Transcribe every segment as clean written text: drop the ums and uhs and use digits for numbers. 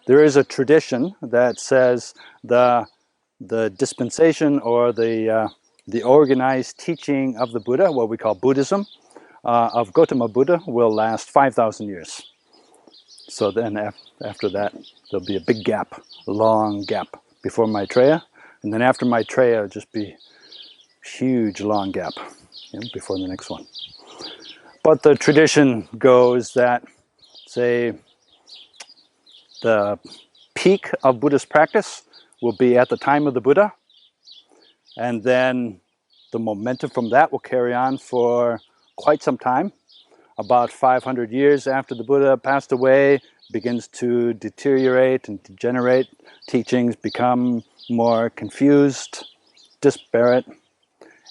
there is a tradition that says the dispensation or the organized teaching of the Buddha, what we call Buddhism, of Gautama Buddha will last 5,000 years. So then after that, there'll be a big gap, a long gap before Maitreya. And then after Maitreya, it'll just be huge, long gap before the next one. But the tradition goes that, say, the peak of Buddhist practice will be at the time of the Buddha. And then the momentum from that will carry on for quite some time. About 500 years after the Buddha passed away, begins to deteriorate and degenerate. Teachings become more confused, disparate.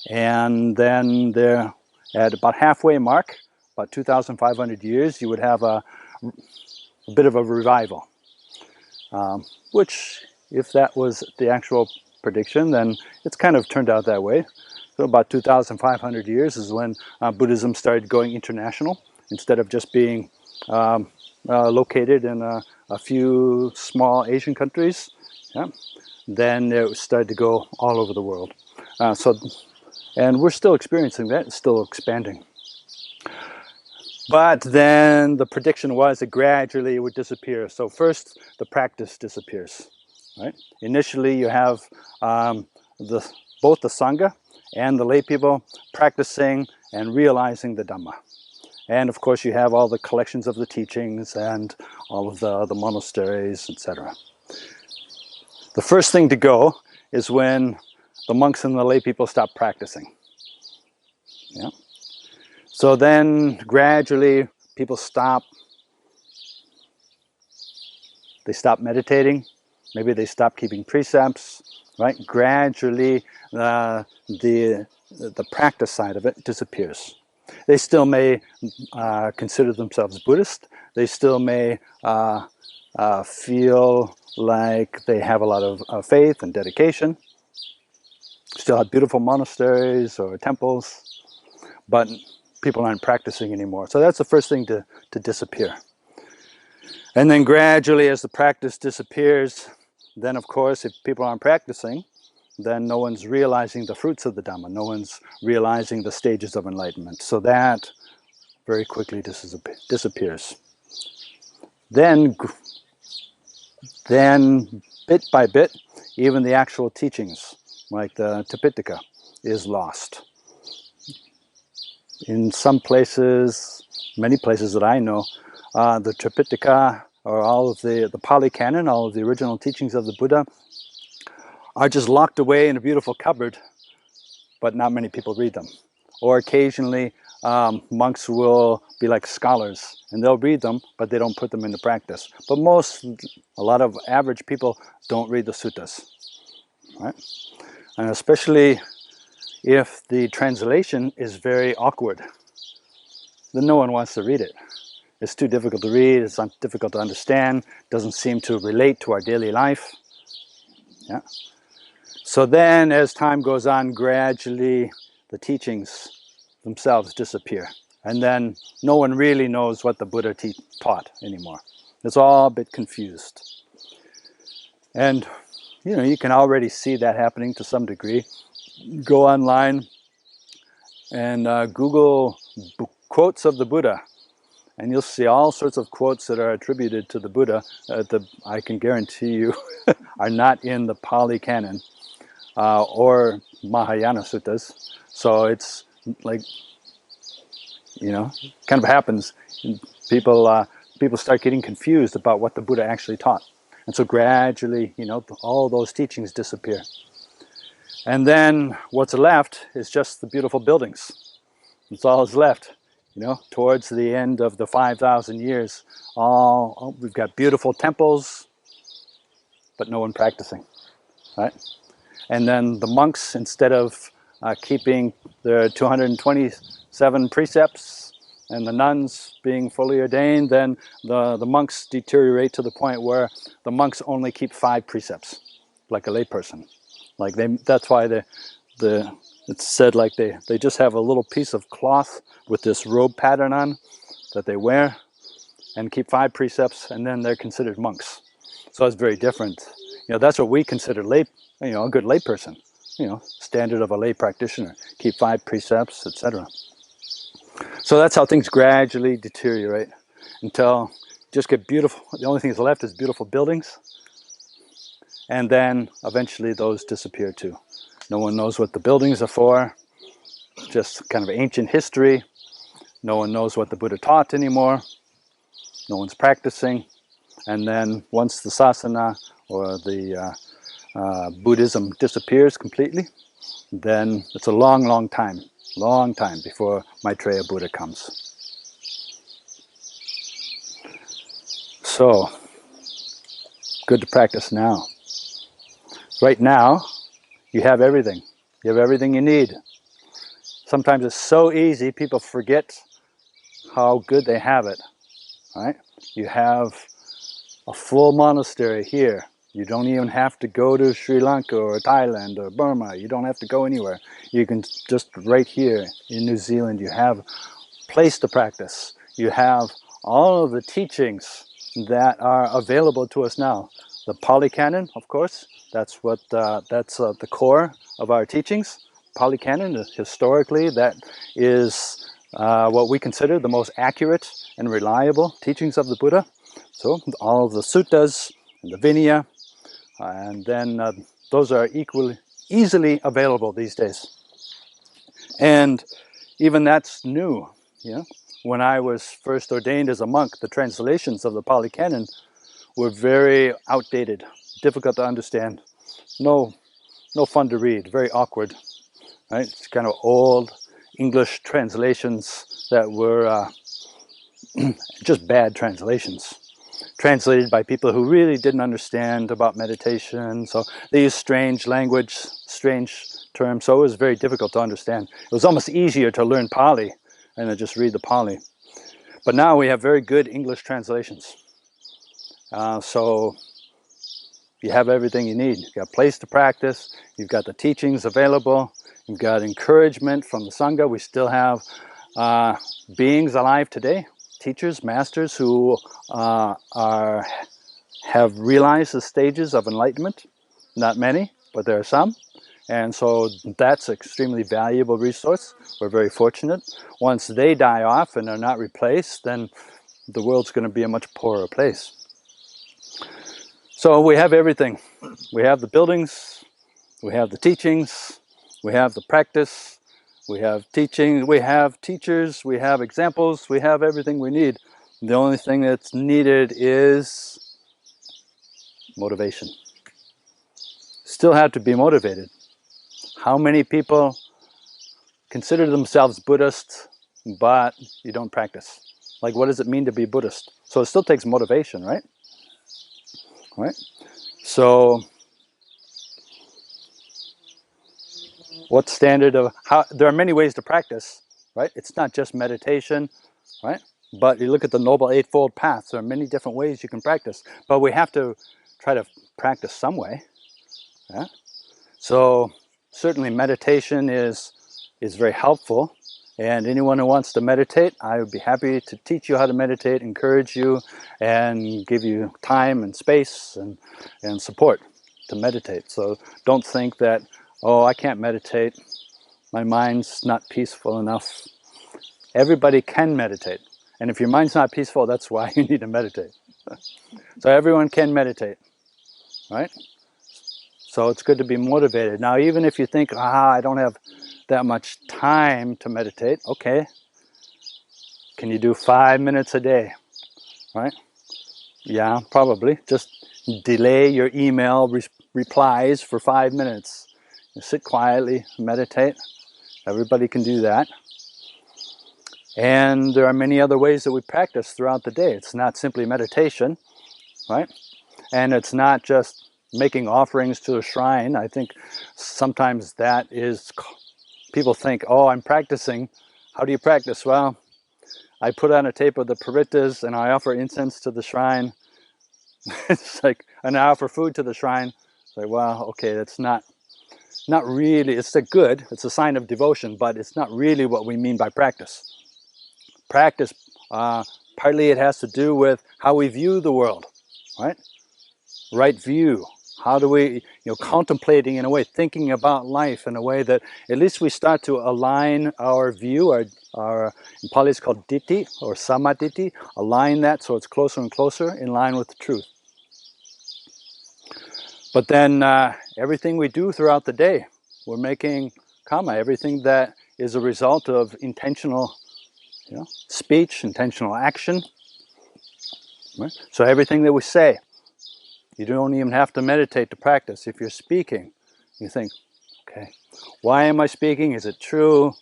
And then there, at about halfway mark, about 2,500 years, you would have a bit of a revival. Which, if that was the actual prediction, then it's kind of turned out that way. So about 2,500 years is when Buddhism started going international. Instead of just being located in a few small Asian countries, then it started to go all over the world. And we're still experiencing that. It's still expanding. But then the prediction was that gradually it would disappear. So first, the practice disappears. Right? Initially, you have both the Sangha and the lay people practicing and realizing the Dhamma. And of course, you have all the collections of the teachings and all of the monasteries, etc. The first thing to go is when the monks and the lay people stop practicing. Yeah. So then gradually people stop. They stop meditating. Maybe they stop keeping precepts. Right? Gradually, the practice side of it disappears. They still may consider themselves Buddhist. They still may feel like they have a lot of faith and dedication. Still have beautiful monasteries or temples, but people aren't practicing anymore. So that's the first thing to disappear. And then gradually, as the practice disappears, then of course, if people aren't practicing, then no one's realizing the fruits of the Dhamma. No one's realizing the stages of enlightenment. So that very quickly disappears. Then bit by bit, even the actual teachings, like the Tipitaka, is lost. In some places, many places that I know, the Tripitaka, or all of the Pali Canon, all of the original teachings of the Buddha, are just locked away in a beautiful cupboard, but not many people read them. Or occasionally, monks will be like scholars, and they'll read them, but they don't put them into practice. But a lot of average people don't read the suttas, right? And especially if the translation is very awkward, then no one wants to read it. It's too difficult to read, it's difficult to understand, doesn't seem to relate to our daily life. Yeah. So then, as time goes on, gradually the teachings themselves disappear. And then no one really knows what the Buddha taught anymore. It's all a bit confused. And, you can already see that happening to some degree. Go online and Google quotes of the Buddha. And you'll see all sorts of quotes that are attributed to the Buddha that I can guarantee you are not in the Pali Canon. Or Mahayana suttas. So it's like, kind of happens. People start getting confused about what the Buddha actually taught. And so gradually, all those teachings disappear. And then what's left is just the beautiful buildings. That's all that's left. Towards the end of the 5,000 years, we've got beautiful temples, but no one practicing, right? And then the monks, instead of keeping their 227 precepts and the nuns being fully ordained, then the monks deteriorate to the point where the monks only keep 5 precepts, like a layperson. That's why it's said like they just have a little piece of cloth with this robe pattern on that they wear and keep 5 precepts, and then they're considered monks. So it's very different. That's what we consider lay, a good lay person. Standard of a lay practitioner. Keep 5 precepts, etc. So that's how things gradually deteriorate until just get beautiful. The only thing that's left is beautiful buildings. And then eventually those disappear too. No one knows what the buildings are for. Just kind of ancient history. No one knows what the Buddha taught anymore. No one's practicing. And then once the sasana or the Buddhism disappears completely, then it's a long time before Maitreya Buddha comes. So, good to practice now. Right now, you have everything. You have everything you need. Sometimes it's so easy, people forget how good they have it. Right? You have a full monastery here. You don't even have to go to Sri Lanka or Thailand or Burma. You don't have to go anywhere. You can just right here in New Zealand, you have a place to practice. You have all of the teachings that are available to us now. The Pali Canon, of course, that's the core of our teachings. Pali Canon, historically, that is what we consider the most accurate and reliable teachings of the Buddha. So all of the suttas and the Vinaya, and then those are easily available these days. And even that's new. When I was first ordained as a monk, the translations of the Pali Canon were very outdated, difficult to understand, no fun to read, very awkward. Right? It's kind of old English translations that were just bad translations. Translated by people who really didn't understand about meditation. So they used strange language, strange terms, so it was very difficult to understand. It was almost easier to learn Pali and to just read the Pali. But now we have very good English translations. So you have everything you need. You've got a place to practice, you've got the teachings available, you've got encouragement from the Sangha. We still have beings alive today, teachers, masters who have realized the stages of enlightenment. Not many, but there are some. And so that's an extremely valuable resource. We're very fortunate. Once they die off and are not replaced, then the world's going to be a much poorer place. So we have everything. We have the buildings, we have the teachings, we have the practice, we have teaching, we have teachers, we have examples, we have everything we need. The only thing that's needed is motivation. Still have to be motivated. How many people consider themselves Buddhist, but you don't practice? Like, what does it mean to be Buddhist? So it still takes motivation, right? Right? So, what standard of how? There are many ways to practice, right? It's not just meditation, right? But you look at the Noble Eightfold Path. There are many different ways you can practice, but we have to try to practice some way. Yeah? So certainly meditation is very helpful, and anyone who wants to meditate, I would be happy to teach you how to meditate, encourage you, and give you time and space and support to meditate. So don't think that, oh, I can't meditate, my mind's not peaceful enough. Everybody can meditate, and if your mind's not peaceful, that's why you need to meditate. So everyone can meditate, right? So it's good to be motivated. Now, even if you think, I don't have that much time to meditate, okay. Can you do 5 minutes a day, right? Yeah, probably. Just delay your email replies for 5 minutes. You sit quietly, meditate. Everybody can do that. And there are many other ways that we practice throughout the day. It's not simply meditation, right? And it's not just making offerings to a shrine. I think sometimes that is, people think, oh, I'm practicing. How do you practice? Well, I put on a tape of the parittas and I offer incense to the shrine. It's like, and I offer food to the shrine. It's like, well, okay, that's not really, it's a good, it's a sign of devotion, but it's not really what we mean by practice. Practice, partly it has to do with how we view the world, right? right view? How do we, contemplating in a way, thinking about life in a way that at least we start to align our view, our in Pali it's called ditthi or samaditthi, align that so it's closer and closer in line with the truth. But then everything we do throughout the day, we're making karma, everything that is a result of intentional speech, intentional action. Right? So everything that we say, you don't even have to meditate to practice. If you're speaking, you think, okay, why am I speaking? Is it true?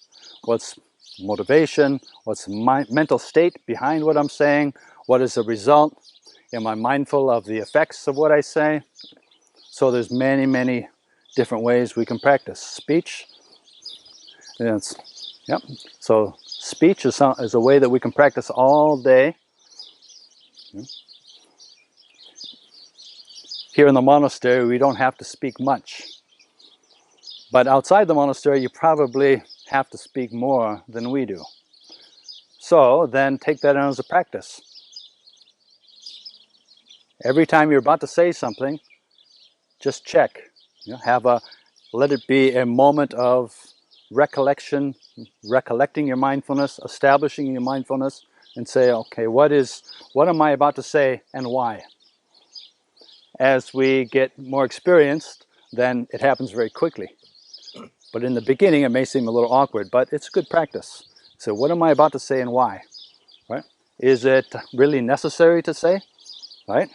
What's motivation? What's my mental state behind what I'm saying? What is the result? Am I mindful of the effects of what I say? So there's many, many different ways we can practice speech. So speech is a way that we can practice all day. Here in the monastery, we don't have to speak much. But outside the monastery, you probably have to speak more than we do. So then take that on as a practice. Every time you're about to say something, just check. Let it be a moment of recollection, recollecting your mindfulness, establishing your mindfulness, and say, okay, what am I about to say and why? As we get more experienced, then it happens very quickly. But in the beginning, it may seem a little awkward, but it's good practice. So what am I about to say and why? Right? Is it really necessary to say? Right?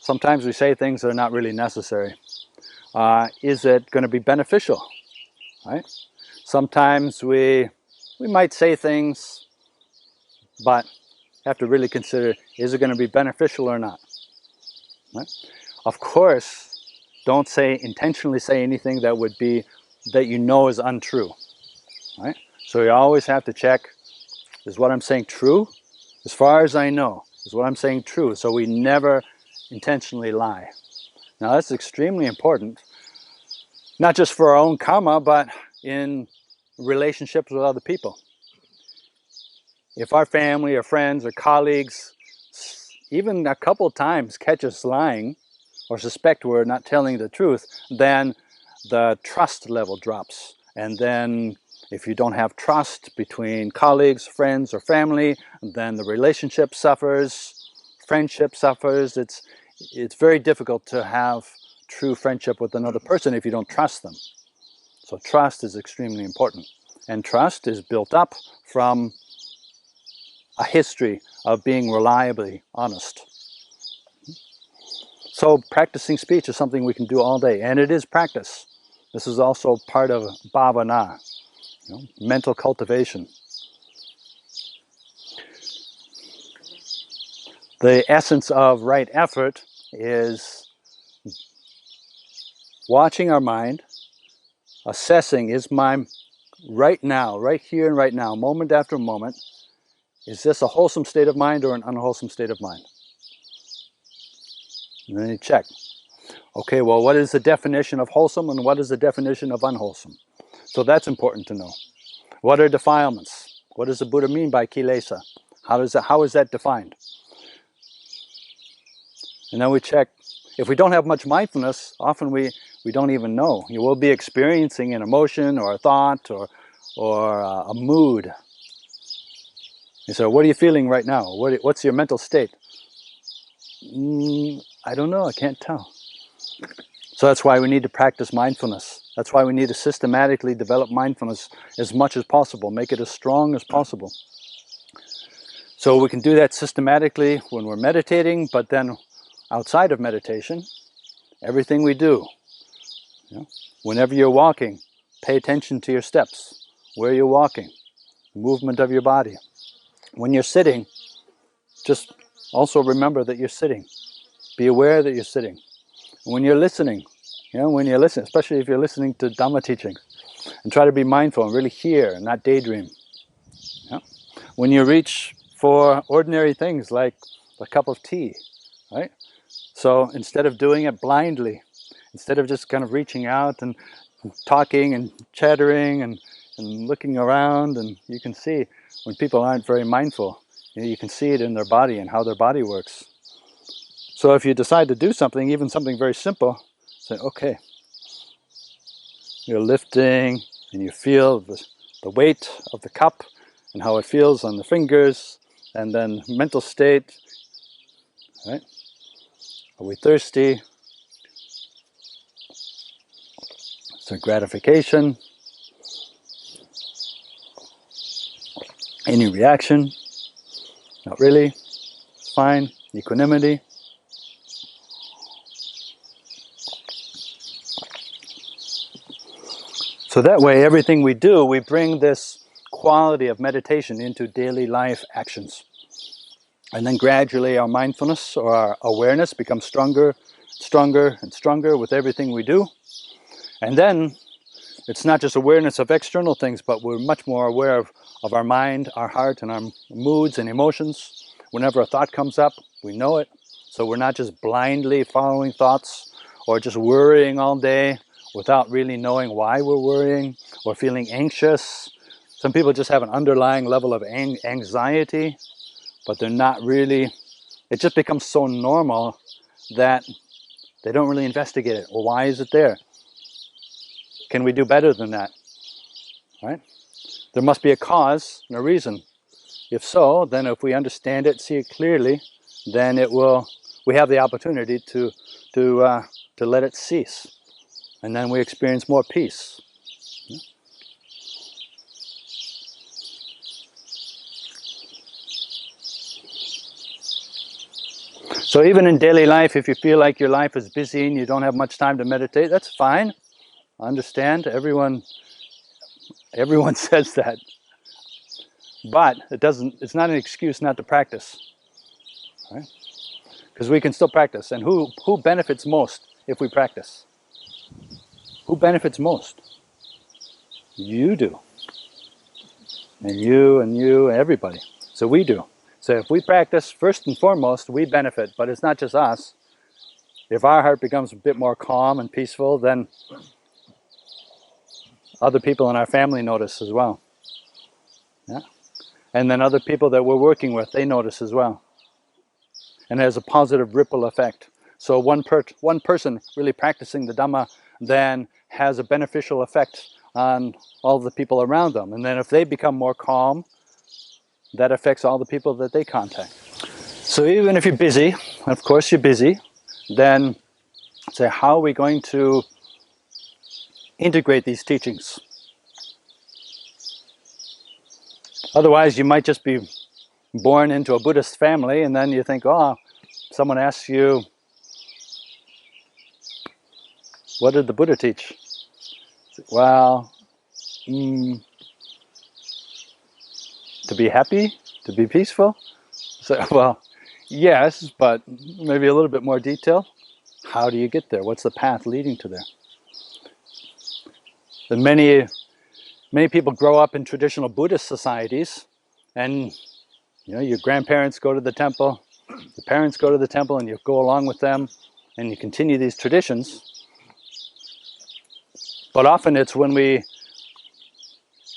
Sometimes we say things that are not really necessary. Is it going to be beneficial? Right? Sometimes we might say things, but have to really consider, is it going to be beneficial or not? Right? Of course, don't intentionally say anything that you know is untrue. Right? So you always have to check, is what I'm saying true? As far as I know, is what I'm saying true? So we never intentionally lie. Now that's extremely important, not just for our own karma, but in relationships with other people. If our family or friends or colleagues, even a couple of times, catch us lying or suspect we're not telling the truth, then the trust level drops. And then if you don't have trust between colleagues, friends, or family, then the relationship suffers, friendship suffers. It's very difficult to have true friendship with another person if you don't trust them. So trust is extremely important. And trust is built up from a history of being reliably honest. So practicing speech is something we can do all day, and it is practice. This is also part of bhavana, mental cultivation. The essence of right effort is watching our mind, assessing, is my right now, right here and right now, moment after moment, is this a wholesome state of mind or an unwholesome state of mind? And then you check. Okay, well, what is the definition of wholesome and what is the definition of unwholesome? So that's important to know. What are defilements? What does the Buddha mean by kilesa? How is that defined? And then we check. If we don't have much mindfulness, often we don't even know. You will be experiencing an emotion or a thought or a mood. And so what are you feeling right now? What's your mental state? I don't know, I can't tell. So that's why we need to practice mindfulness. That's why we need to systematically develop mindfulness as much as possible, make it as strong as possible. So we can do that systematically when we're meditating, but then outside of meditation, everything we do. Whenever you're walking, pay attention to your steps, where you're walking, the movement of your body. When you're sitting, just also remember that you're sitting. Be aware that you're sitting. When you're listening, especially if you're listening to Dhamma teachings, and try to be mindful and really hear and not daydream. When you reach for ordinary things like a cup of tea, right? So instead of doing it blindly, instead of just kind of reaching out and talking and chattering and looking around, and you can see when people aren't very mindful, you can see it in their body and how their body works. So if you decide to do something, even something very simple, say, okay, you're lifting and you feel the weight of the cup and how it feels on the fingers, and then mental state, right? Are we thirsty? So gratification. Any reaction? Not really. It's fine. Equanimity. So that way, everything we do, we bring this quality of meditation into daily life actions. And then gradually our mindfulness or our awareness becomes stronger, stronger, and stronger with everything we do. And then it's not just awareness of external things, but we're much more aware of our mind, our heart, and our moods and emotions. Whenever a thought comes up, we know it. So we're not just blindly following thoughts or just worrying all day without really knowing why we're worrying or feeling anxious. Some people just have an underlying level of anxiety, but they're not really, it just becomes so normal that they don't really investigate it. Well, why is it there? Can we do better than that? Right? There must be a cause and a reason. If so, then if we understand it, see it clearly, then we have the opportunity to let it cease. And then we experience more peace. So even in daily life, if you feel like your life is busy and you don't have much time to meditate, that's fine. I understand. Everyone says that. But it's not an excuse not to practice. Right? Because we can still practice. And who benefits most if we practice? Who benefits most? You do. And you, everybody. So we do. So if we practice, first and foremost, we benefit. But it's not just us. If our heart becomes a bit more calm and peaceful, then other people in our family notice as well. Yeah? And then other people that we're working with, they notice as well. And it has a positive ripple effect. So one person really practicing the Dhamma then has a beneficial effect on all the people around them. And then if they become more calm, that affects all the people that they contact. So even if you're busy, of course you're busy, then say, how are we going to integrate these teachings? Otherwise, you might just be born into a Buddhist family, and then you think, oh, someone asks you, what did the Buddha teach? Well, to be happy, to be peaceful. So, well, yes, but maybe a little bit more detail. How do you get there? What's the path leading to there? And many people grow up in traditional Buddhist societies, and your grandparents go to the temple, your parents go to the temple, and you go along with them, and you continue these traditions. But often it's when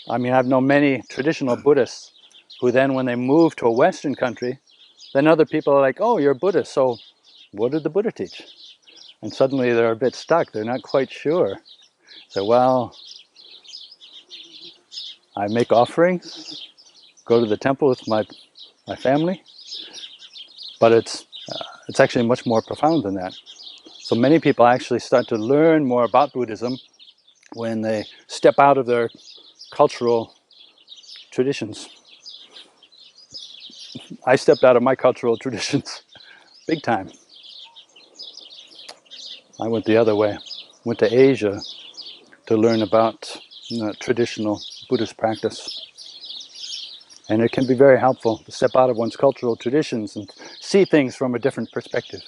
I've known many traditional Buddhists who then, when they move to a Western country, then other people are like, oh, you're a Buddhist, so what did the Buddha teach? And suddenly they're a bit stuck, they're not quite sure. So, well, I make offerings, go to the temple with my family, but it's actually much more profound than that. So many people actually start to learn more about Buddhism when they step out of their cultural traditions. I stepped out of my cultural traditions big time. I went the other way. Went to Asia to learn about traditional Buddhist practice. And it can be very helpful to step out of one's cultural traditions and see things from a different perspective.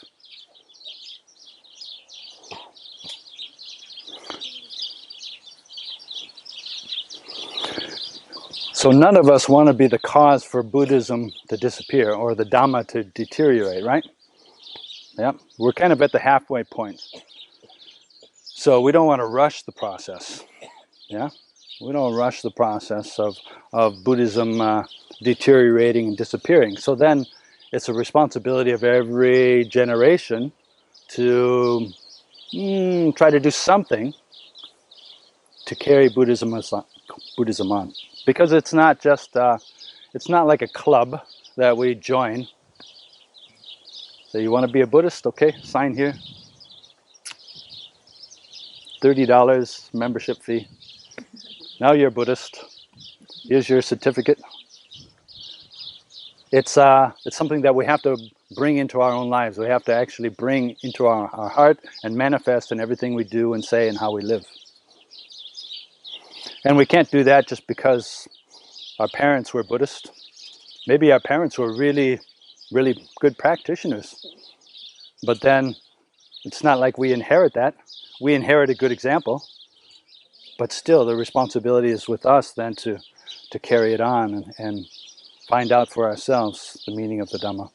So none of us want to be the cause for Buddhism to disappear or the Dhamma to deteriorate, right? Yeah, we're kind of at the halfway point. So we don't want to rush the process. Yeah, we don't rush the process of Buddhism deteriorating and disappearing. So then it's a responsibility of every generation to try to do something to carry Buddhism on. Because it's not just, it's not like a club that we join. So you want to be a Buddhist? Okay, sign here. $30 membership fee. Now you're a Buddhist. Here's your certificate. It's something that we have to bring into our own lives. We have to actually bring into our heart and manifest in everything we do and say and how we live. And we can't do that just because our parents were Buddhist. Maybe our parents were really, really good practitioners. But then it's not like we inherit that. We inherit a good example. But still, the responsibility is with us then to carry it on and find out for ourselves the meaning of the Dhamma.